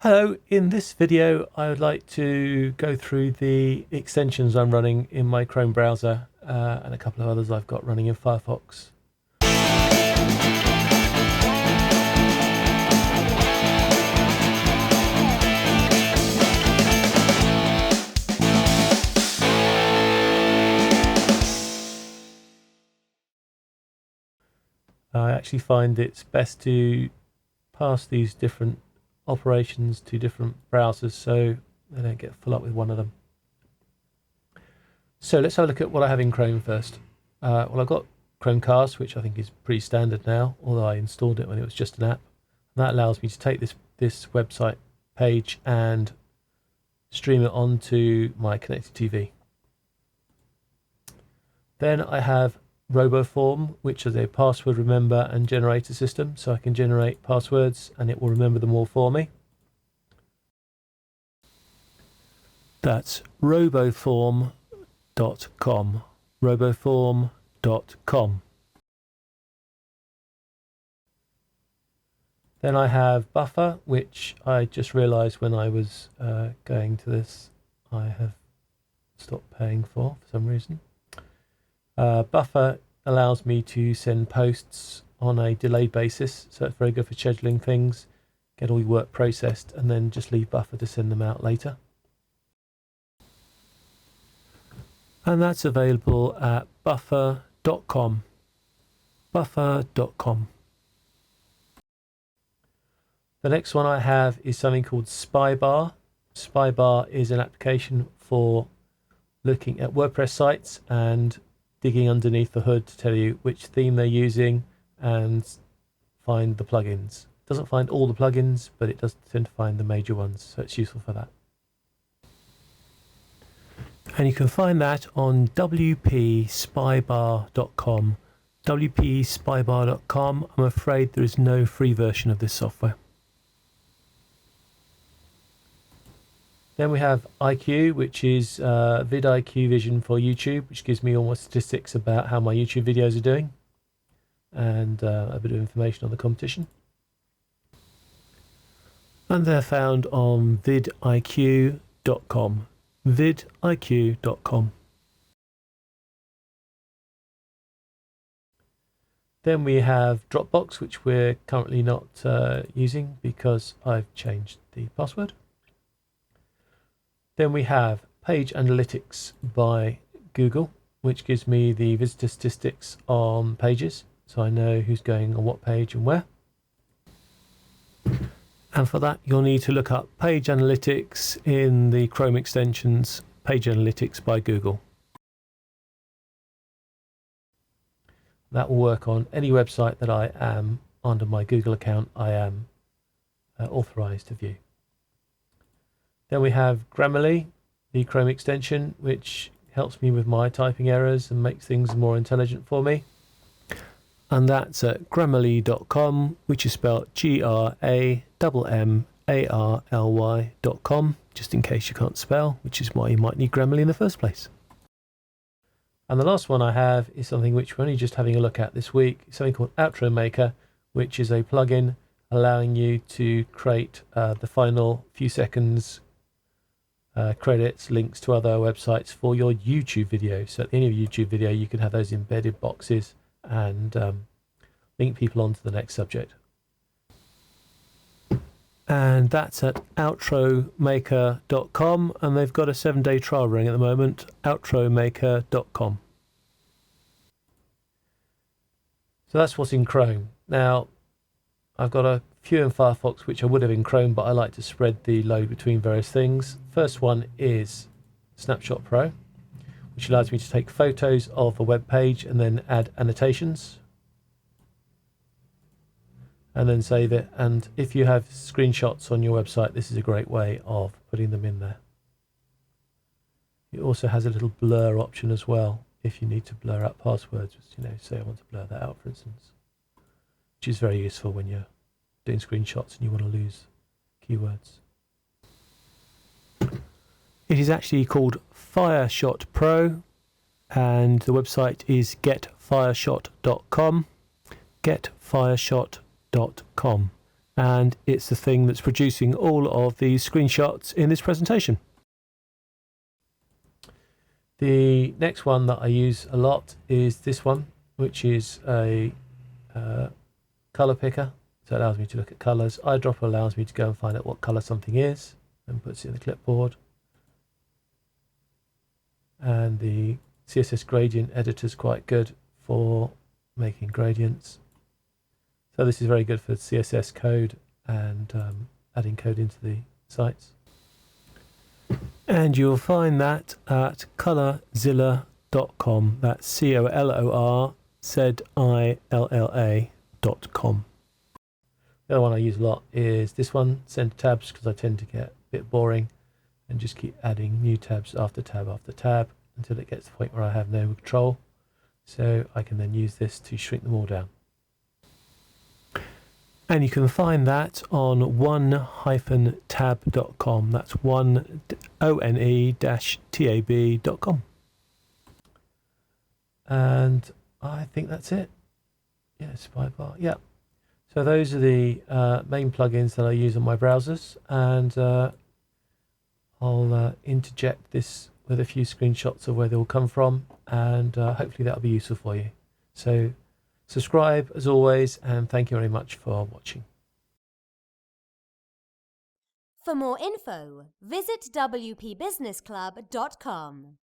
Hello, in this video I would like to go through the extensions I'm running in my Chrome browser and a couple of others I've got running in Firefox. I actually find it's best to pass these different operations to different browsers so they don't get full up with one of them. So let's have a look at what I have in Chrome first. Well, I've got Chromecast, which I think is pretty standard now, although I installed it when it was just an app. And that allows me to take this website page and stream it onto my connected TV. Then I have Roboform, which is a password remember and generator system, so I can generate passwords and it will remember them all for me. That's roboform.com. roboform.com. Then I have Buffer, which I just realized when I was going to this I have stopped paying for some reason. Buffer allows me to send posts on a delayed basis, so it's very good for scheduling things, get all your work processed, and then just leave Buffer to send them out later. And that's available at buffer.com. buffer.com. The next one I have is something called Spybar. Spybar is an application for looking at WordPress sites and digging underneath the hood to tell you which theme they're using and find the plugins. It doesn't find all the plugins, but it does tend to find the major ones, so it's useful for that. And you can find that on wpspybar.com. wpspybar.com. I'm afraid there is no free version of this software. Then we have IQ, which is VidIQ Vision for YouTube, which gives me all my statistics about how my YouTube videos are doing and a bit of information on the competition. And they're found on vidiq.com. vidiq.com. Then we have Dropbox, which we're currently not using because I've changed the password. Then we have Page Analytics by Google, which gives me the visitor statistics on pages, so I know who's going on what page and where. And for that, you'll need to look up Page Analytics in the Chrome extensions, Page Analytics by Google. That will work on any website that I am, under my Google account, I am authorized to view. Then we have Grammarly, the Chrome extension, which helps me with my typing errors and makes things more intelligent for me. And that's at grammarly.com, which is spelled GRAMMARLY.com, just in case you can't spell, which is why you might need Grammarly in the first place. And the last one I have is something which we're only just having a look at this week, something called Outro Maker, which is a plugin allowing you to create the final few seconds credits, links to other websites for your YouTube video. So at the end of a YouTube video, you can have those embedded boxes and link people onto the next subject. And that's at outromaker.com, and they've got a 7-day trial running at the moment, outromaker.com. So that's what's in Chrome. Now, I've got a few in Firefox which I would have in Chrome, but I like to spread the load between various things. First one is Snapshot Pro, which allows me to take photos of a web page and then add annotations and then save it. And if you have screenshots on your website, this is a great way of putting them in there. It also has a little blur option as well if you need to blur out passwords. Say I want to blur that out, for instance, which is very useful when you're doing screenshots and you want to lose keywords. It is actually called Fireshot Pro, and the website is getfireshot.com. getfireshot.com. and it's the thing that's producing all of these screenshots in this presentation. The next one that I use a lot is this one, which is a color picker. So it allows me to look at colors. Eyedropper allows me to go and find out what color something is and puts it in the clipboard. And the CSS gradient editor is quite good for making gradients. So this is very good for CSS code and adding code into the sites. And you'll find that at Colorzillow.com. That's COLORZILLA.com. The other one I use a lot is this one, center tabs, because I tend to get a bit boring and just keep adding new tabs after tab after tab until it gets to the point where I have no control. So I can then use this to shrink them all down. And you can find that on one-tab.com. That's one-tab.com. And I think that's it. Yeah, Spybar. Yeah. So those are the main plugins that I use on my browsers, and I'll interject this with a few screenshots of where they all come from, and hopefully that'll be useful for you. So subscribe as always, and thank you very much for watching. For more info, visit wpbusinessclub.com.